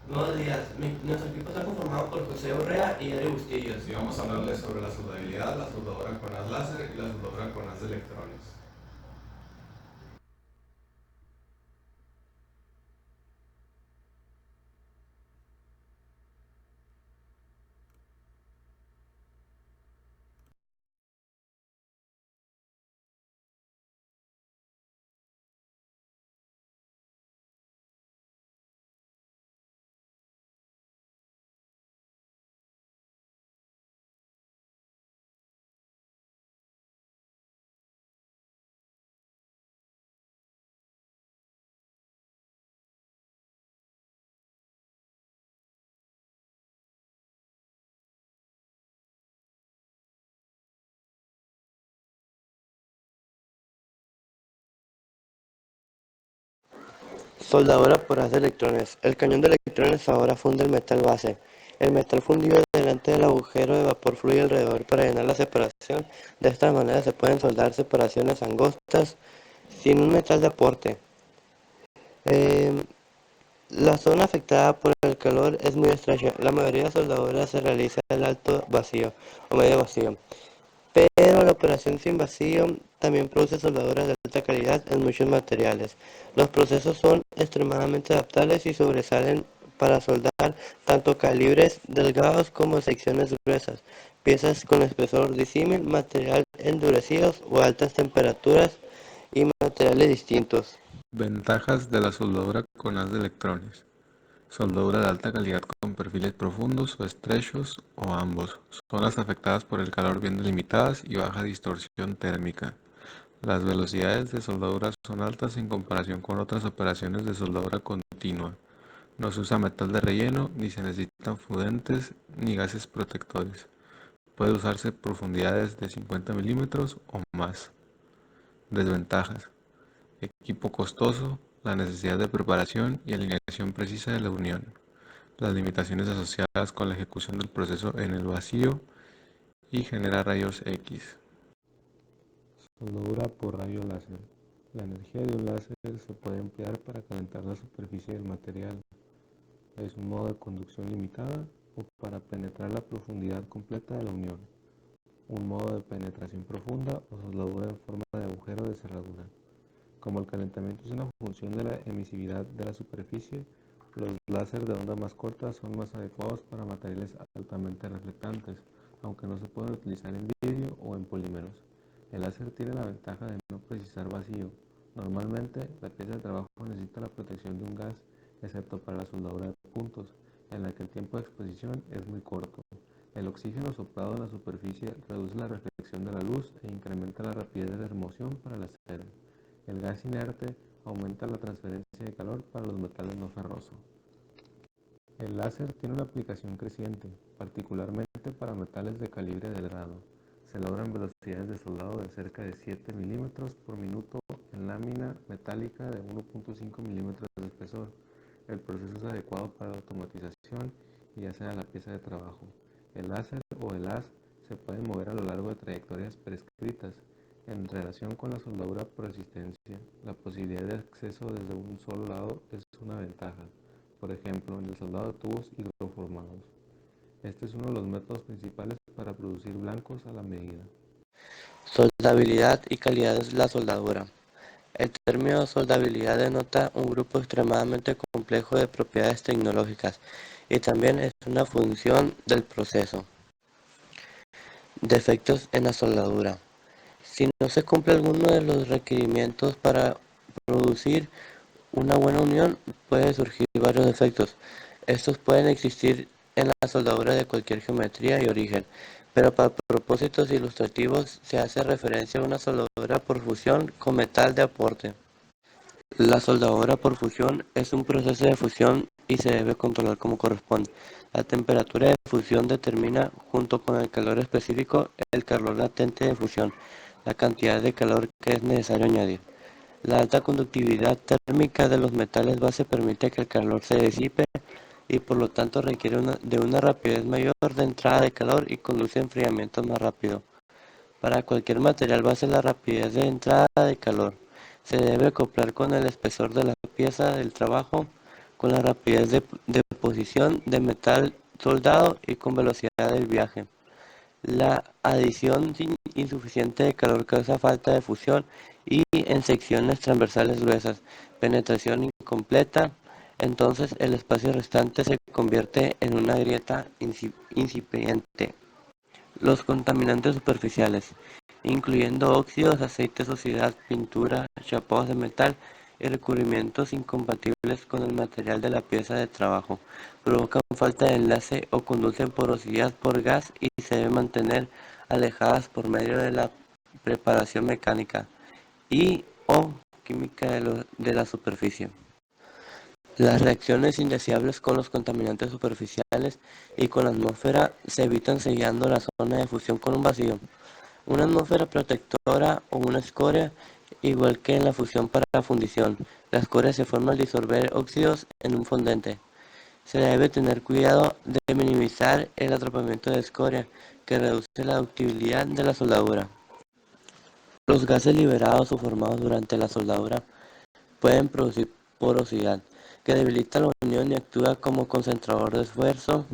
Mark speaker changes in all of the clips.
Speaker 1: Buenos días, nuestro equipo está conformado por José Urrea y Eri Bustillos.
Speaker 2: Y vamos a hablarles sobre la soldabilidad, la soldadura con haz láser y la soldadura con haz de electrones.
Speaker 1: Soldadura por haz de electrones. El cañón de electrones ahora funde el metal base. El metal fundido delante del agujero de vapor fluye alrededor para llenar la separación. De esta manera se pueden soldar separaciones angostas sin un metal de aporte. Eh, la zona afectada por el calor es muy estrecha. La mayoría de soldaduras se realiza en alto vacío o medio vacío. Pero la operación sin vacío también produce soldaduras de alta calidad en muchos materiales. Los procesos son extremadamente adaptables y sobresalen para soldar tanto calibres delgados como secciones gruesas, piezas con espesor disímil, material endurecidos o altas temperaturas y materiales distintos.
Speaker 2: Ventajas de la soldadura con haz de electrones. Soldadura de alta calidad con perfiles profundos o estrechos o ambos. Zonas afectadas por el calor bien delimitadas y baja distorsión térmica. Las velocidades de soldadura son altas en comparación con otras operaciones de soldadura continua. No se usa metal de relleno, ni se necesitan fundentes ni gases protectores. Puede usarse profundidades de 50 milímetros o más. Desventajas. Equipo costoso, la necesidad de preparación y alineación precisa de la unión. Las limitaciones asociadas con la ejecución del proceso en el vacío y generar rayos X. Soldadura por rayo láser. La energía de un láser se puede emplear para calentar la superficie del material. Es un modo de conducción limitada o para penetrar la profundidad completa de la unión. Un modo de penetración profunda o soldadura en forma de agujero de cerradura. Como el calentamiento es una función de la emisividad de la superficie, los láser de onda más corta son más adecuados para materiales altamente reflectantes, aunque no se pueden utilizar en vidrio o en polímeros. El láser tiene la ventaja de no precisar vacío. Normalmente, la pieza de trabajo necesita la protección de un gas, excepto para la soldadura de puntos, en la que el tiempo de exposición es muy corto. El oxígeno soplado en la superficie reduce la reflexión de la luz e incrementa la rapidez de remoción para el acero. El gas inerte aumenta la transferencia de calor para los metales no ferrosos. El láser tiene una aplicación creciente, particularmente para metales de calibre delgado. Se logran velocidades de soldado de cerca de 7 milímetros por minuto en lámina metálica de 1.5 milímetros de espesor. El proceso es adecuado para la automatización y ya sea la pieza de trabajo. El láser o el haz se pueden mover a lo largo de trayectorias prescritas. En relación con la soldadura por resistencia, la posibilidad de acceso desde un solo lado es una ventaja, por ejemplo, en el soldado de tubos hidroformados. Este es uno de los métodos principales para producir blancos a la medida.
Speaker 1: Soldabilidad y calidad de la soldadura. El término soldabilidad denota un grupo extremadamente complejo de propiedades tecnológicas y también es una función del proceso. Defectos en la soldadura. Si no se cumple alguno de los requerimientos para producir una buena unión, pueden surgir varios defectos. Estos pueden existir en la soldadura de cualquier geometría y origen, pero para propósitos ilustrativos se hace referencia a una soldadura por fusión con metal de aporte. La soldadura por fusión es un proceso de fusión y se debe controlar como corresponde. La temperatura de fusión determina, junto con el calor específico, el calor latente de fusión, la cantidad de calor que es necesario añadir. La alta conductividad térmica de los metales base permite que el calor se disipe y por lo tanto requiere de una rapidez mayor de entrada de calor y conduce a enfriamiento más rápido. Para cualquier material base la rapidez de entrada de calor se debe acoplar con el espesor de la pieza del trabajo. con la rapidez de deposición de metal soldado y con velocidad del viaje. La adición insuficiente de calor causa falta de fusión y en secciones transversales gruesas, penetración incompleta, entonces el espacio restante se convierte en una grieta incipiente. Los contaminantes superficiales, incluyendo óxidos, aceites, suciedad, pintura, chapados de metal y recubrimientos incompatibles con el material de la pieza de trabajo, provocan falta de enlace o conducen porosidad por gas y se deben mantener alejadas por medio de la preparación mecánica y o química de la superficie. Las reacciones indeseables con los contaminantes superficiales y con la atmósfera se evitan sellando la zona de fusión con un vacío, una atmósfera protectora o una escoria, igual que en la fusión para la fundición. La escoria se forma al disolver óxidos en un fondente. Se debe tener cuidado de minimizar el atrapamiento de escoria, que reduce la ductibilidad de la soldadura. Los gases liberados o formados durante la soldadura pueden producir porosidad, que debilita la unión y actúa como concentrador de esfuerzo.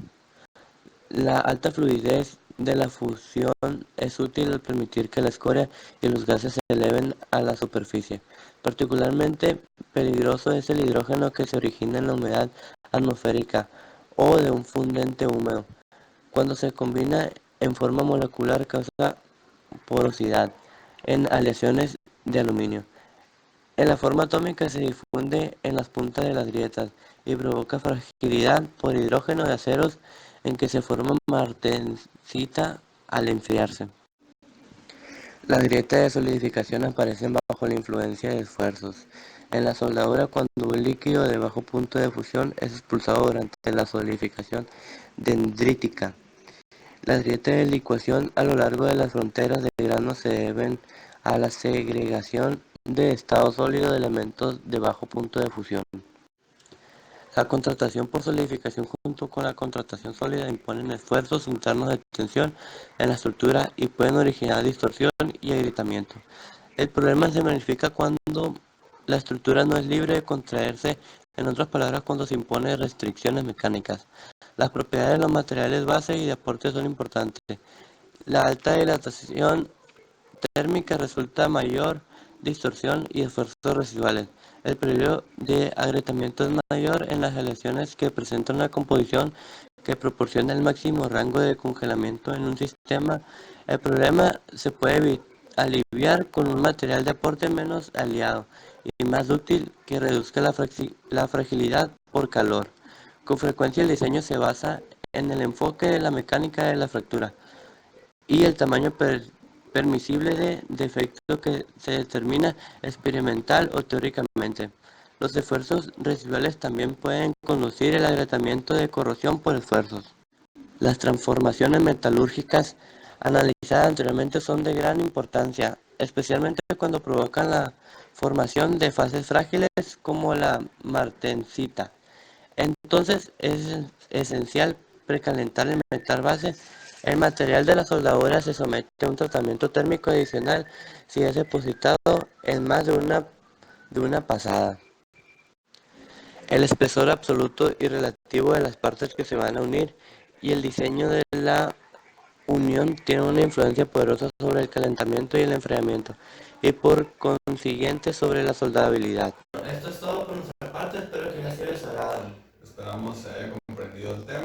Speaker 1: La alta fluidez de la fusión es útil al permitir que la escoria y los gases se eleven a la superficie. Particularmente peligroso es el hidrógeno que se origina en la humedad atmosférica o de un fundente húmedo. Cuando se combina en forma molecular causa porosidad en aleaciones de aluminio. En la forma atómica se difunde en las puntas de las grietas y provoca fragilidad por hidrógeno de aceros en que se forma martensita al enfriarse. Las grietas de solidificación aparecen bajo la influencia de esfuerzos. En la soldadura, cuando un líquido de bajo punto de fusión es expulsado durante la solidificación dendrítica. Las grietas de licuación a lo largo de las fronteras de grano se deben a la segregación de estado sólido de elementos de bajo punto de fusión. La contractación por solidificación junto con la contractación sólida imponen esfuerzos internos de tensión en la estructura y pueden originar distorsión y agrietamiento. El problema se magnifica cuando la estructura no es libre de contraerse, en otras palabras, cuando se imponen restricciones mecánicas. Las propiedades de los materiales base y de aporte son importantes. La alta dilatación térmica resulta mayor distorsión y esfuerzos residuales. El peligro de agrietamiento es mayor en las aleaciones que presentan una composición que proporciona el máximo rango de congelamiento en un sistema. El problema se puede aliviar con un material de aporte menos aliado y más útil que reduzca la fragilidad por calor. Con frecuencia el diseño se basa en el enfoque de la mecánica de la fractura y el tamaño permisible de defecto que se determina experimental o teóricamente. Los esfuerzos residuales también pueden conducir al agrietamiento de corrosión por esfuerzos. Las transformaciones metalúrgicas analizadas anteriormente son de gran importancia, especialmente cuando provocan la formación de fases frágiles como la martensita. Entonces es esencial precalentar el metal base. El material de la soldadura se somete a un tratamiento térmico adicional si es depositado en más de una pasada. El espesor absoluto y relativo de las partes que se van a unir y el diseño de la unión tiene una influencia poderosa sobre el calentamiento y el enfriamiento y por consiguiente sobre la soldabilidad. Esto es todo por nuestra parte, espero que les haya gustado.
Speaker 3: Esperamos se haya comprendido el tema.